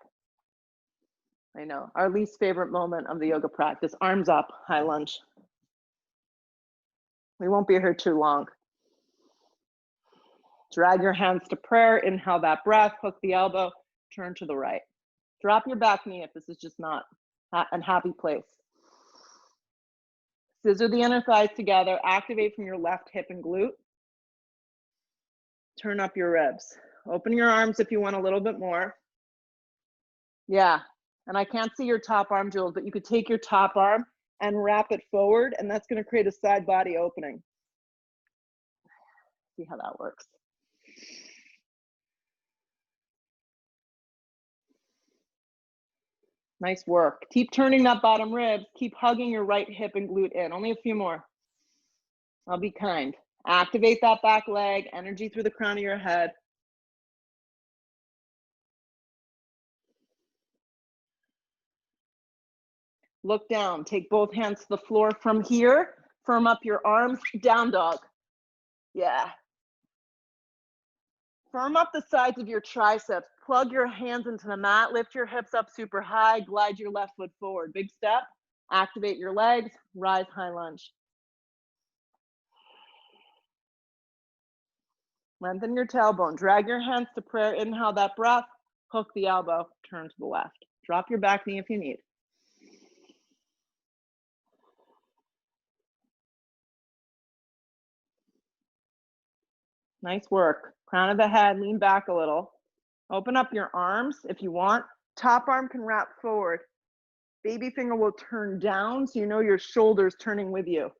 I know. Our least favorite moment of the yoga practice. Arms up, high lunge. We won't be here too long. Drag your hands to prayer. Inhale that breath. Hook the elbow. Turn to the right. Drop your back knee if this is just not a happy place. Scissor the inner thighs together. Activate from your left hip and glute. Turn up your ribs. Open your arms if you want a little bit more. Yeah. And I can't see your top arm, Jules, but you could take your top arm and wrap it forward, and that's going to create a side body opening. See how that works. Nice work. Keep turning that bottom rib. Keep hugging your right hip and glute in. Only a few more. I'll be kind. Activate that back leg. Energy through the crown of your head. Look down. Take both hands to the floor from here. Firm up your arms, down dog. Yeah. Firm up the sides of your triceps. Plug your hands into the mat. Lift your hips up super high. Glide your left foot forward. Big step. Activate your legs. Rise high lunge. Lengthen your tailbone. Drag your hands to prayer. Inhale that breath. Hook the elbow. Turn to the left. Drop your back knee if you need. Nice work. Crown of the head. Lean back a little. Open up your arms if you want. Top arm can wrap forward. Baby finger will turn down so you know your shoulder's turning with you.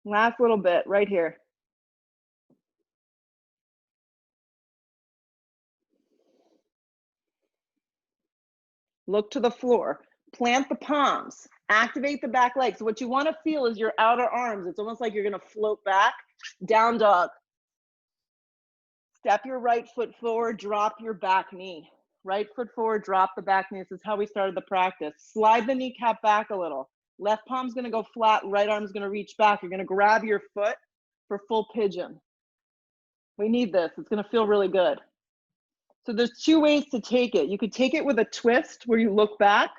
Last little bit right here. Look to the floor. Plant the palms. Activate the back leg. So what you want to feel is your outer arms. It's almost like you're going to float back. Down dog. Step your right foot forward. Drop your back knee. Right foot forward. Drop the back knee. This is how we started the practice. Slide the kneecap back a little. Left palm's going to go flat. Right arm's going to reach back. You're going to grab your foot for full pigeon. We need this. It's going to feel really good. So there's two ways to take it. You could take it with a twist where you look back,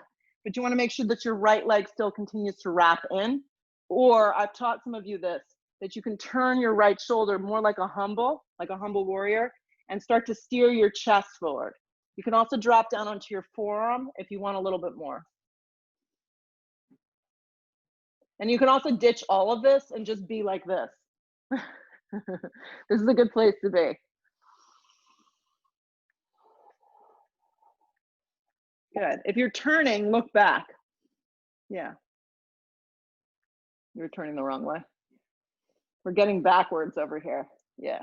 but you want to make sure that your right leg still continues to wrap in. Or I've taught some of you this, that you can turn your right shoulder more like a humble warrior, and start to steer your chest forward. You can also drop down onto your forearm if you want a little bit more. And you can also ditch all of this and just be like this. This is a good place to be. Good. If you're turning, look back. Yeah. You're turning the wrong way. We're getting backwards over here. Yeah.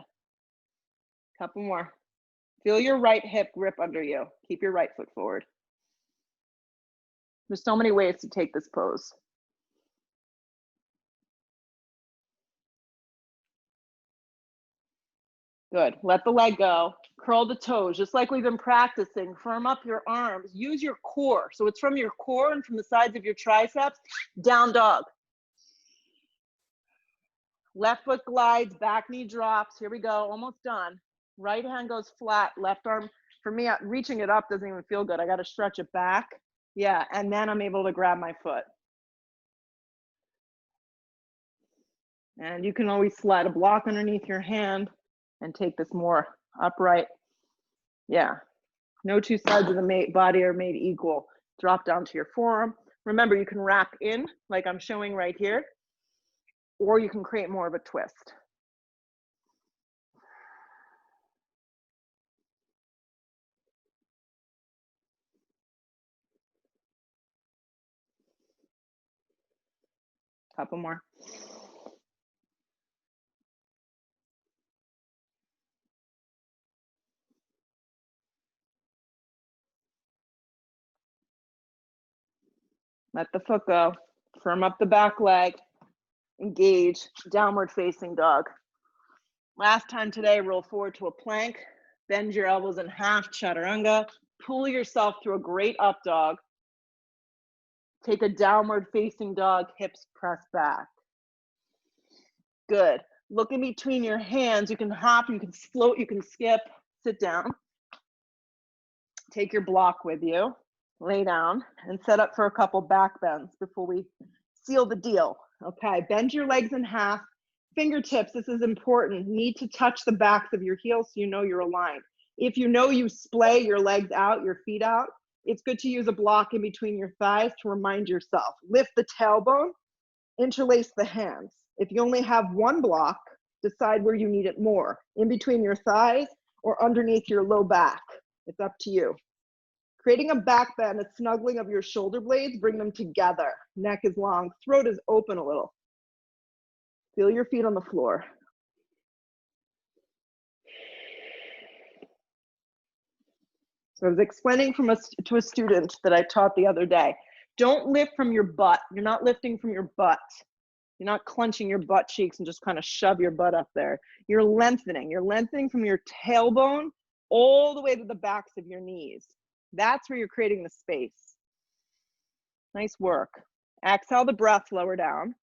Couple more. Feel your right hip grip under you. Keep your right foot forward. There's so many ways to take this pose. Good. Let the leg go. Curl the toes, just like we've been practicing. Firm up your arms. Use your core. So it's from your core and from the sides of your triceps. Down dog. Left foot glides, back knee drops. Here we go. Almost done. Right hand goes flat. Left arm, for me, reaching it up doesn't even feel good. I got to stretch it back. Yeah. And then I'm able to grab my foot. And you can always slide a block underneath your hand and take this more upright. Yeah. No two sides of the body are made equal. Drop down to your forearm. Remember, you can wrap in like I'm showing right here, or you can create more of a twist. Couple more. Let the foot go. Firm up the back leg. Engage. Downward facing dog. Last time today, roll forward to a plank. Bend your elbows in half, chaturanga. Pull yourself through a great up dog. Take a downward facing dog, hips press back. Good. Look in between your hands. You can hop, you can float, you can skip. Sit down. Take your block with you. Lay down and set up for a couple back bends before we seal the deal. Okay, bend your legs in half. Fingertips, this is important. Need to touch the backs of your heels so you know you're aligned. If you know you splay your legs out, your feet out, it's good to use a block in between your thighs to remind yourself. Lift the tailbone, interlace the hands. If you only have one block, decide where you need it more, in between your thighs or underneath your low back. It's up to you. Creating a back bend, a snuggling of your shoulder blades, bring them together. Neck is long, throat is open a little. Feel your feet on the floor. So I was explaining to a student that I taught the other day, don't lift from your butt. You're not lifting from your butt. You're not clenching your butt cheeks and just kind of shove your butt up there. You're lengthening. You're lengthening from your tailbone all the way to the backs of your knees. That's where you're creating the space. Nice work. Exhale the breath, lower down.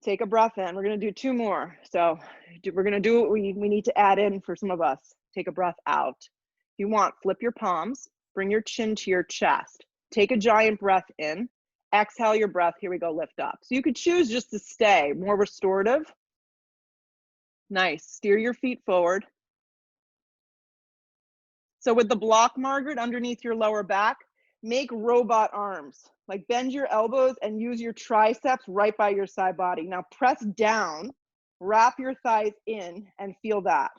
Take a breath in. We're going to do 2 more. So we're going to do what we need to add in for some of us. Take a breath out. If you want, flip your palms. Bring your chin to your chest. Take a giant breath in. Exhale your breath. Here we go. Lift up. So you could choose just to stay more restorative. Nice. Steer your feet forward. So with the block, Margaret, underneath your lower back, make robot arms. Like bend your elbows and use your triceps right by your side body. Now press down, wrap your thighs in and feel that.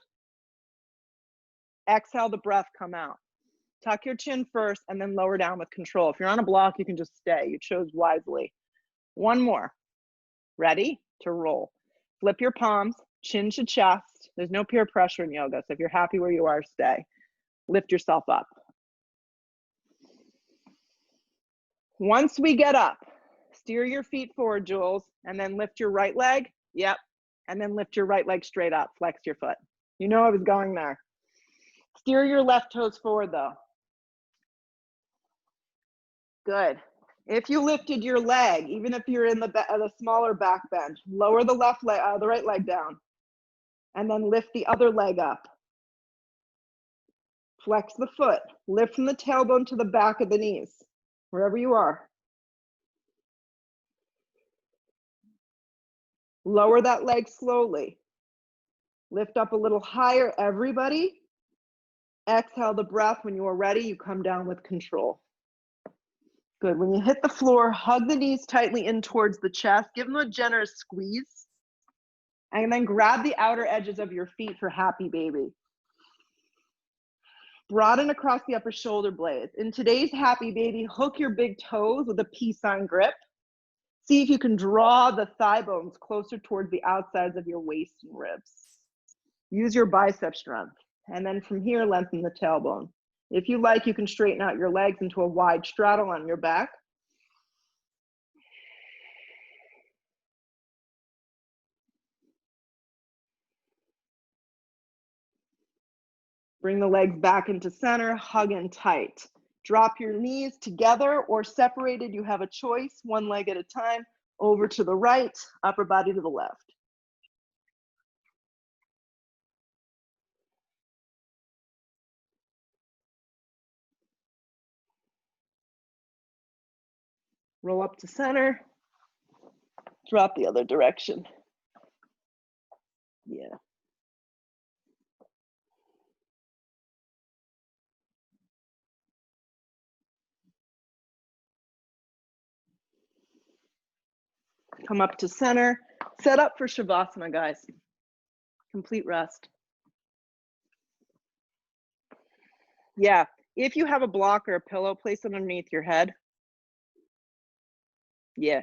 Exhale the breath, come out. Tuck your chin first and then lower down with control. If you're on a block, you can just stay. You chose wisely. 1 more. Ready to roll. Flip your palms, chin to chest. There's no peer pressure in yoga, so if you're happy where you are, stay. Lift yourself up. Once we get up, steer your feet forward, Jules, and then lift your right leg. Yep. And then lift your right leg straight up. Flex your foot. You know I was going there. Steer your left toes forward, though. Good. If you lifted your leg, even if you're in the smaller back bend, lower the the right leg down, and then lift the other leg up. Flex the foot. Lift from the tailbone to the back of the knees, wherever you are. Lower that leg slowly. Lift up a little higher, everybody. Exhale the breath. When you are ready, you come down with control. Good. When you hit the floor, hug the knees tightly in towards the chest. Give them a generous squeeze. And then grab the outer edges of your feet for happy baby. Broaden across the upper shoulder blades. In today's happy baby, hook your big toes with a peace sign grip. See if you can draw the thigh bones closer towards the outsides of your waist and ribs. Use your bicep strength. And then from here, lengthen the tailbone. If you like, you can straighten out your legs into a wide straddle on your back. Bring the legs back into center, hug in tight. Drop your knees together or separated. You have a choice, 1 leg at a time. Over to the right, upper body to the left. Roll up to center. Drop the other direction. Yeah. Come up to center. Set up for Shavasana, guys. Complete rest. Yeah. If you have a block or a pillow, place it underneath your head. Yeah.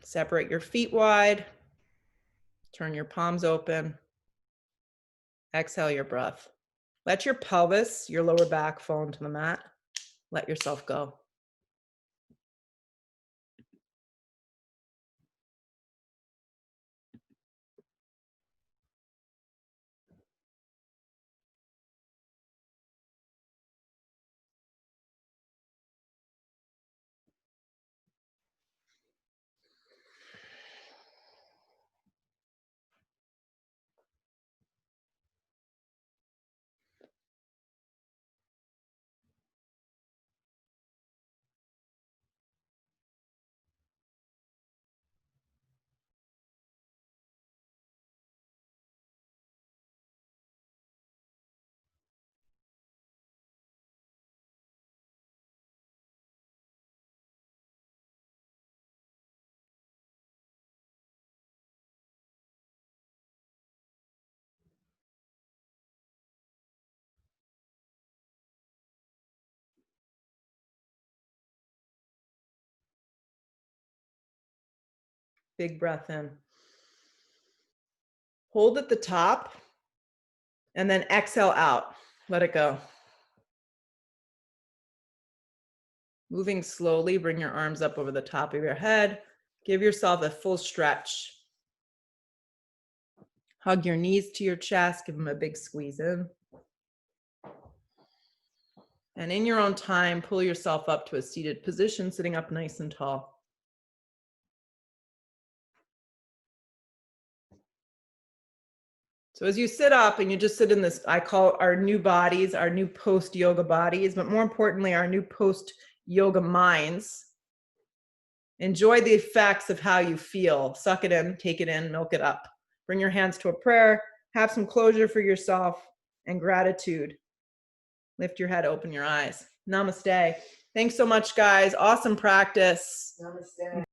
Separate your feet wide. Turn your palms open. Exhale your breath. Let your pelvis, your lower back fall into the mat. Let yourself go. Big breath in. Hold at the top and then exhale out. Let it go. Moving slowly, bring your arms up over the top of your head. Give yourself a full stretch. Hug your knees to your chest. Give them a big squeeze in. And in your own time, pull yourself up to a seated position, sitting up nice and tall. So as you sit up and you just sit in this, I call our new bodies, our new post-yoga bodies, but more importantly, our new post-yoga minds. Enjoy the effects of how you feel. Suck it in, take it in, milk it up. Bring your hands to a prayer, have some closure for yourself and gratitude. Lift your head, open your eyes. Namaste. Thanks so much, guys. Awesome practice. Namaste.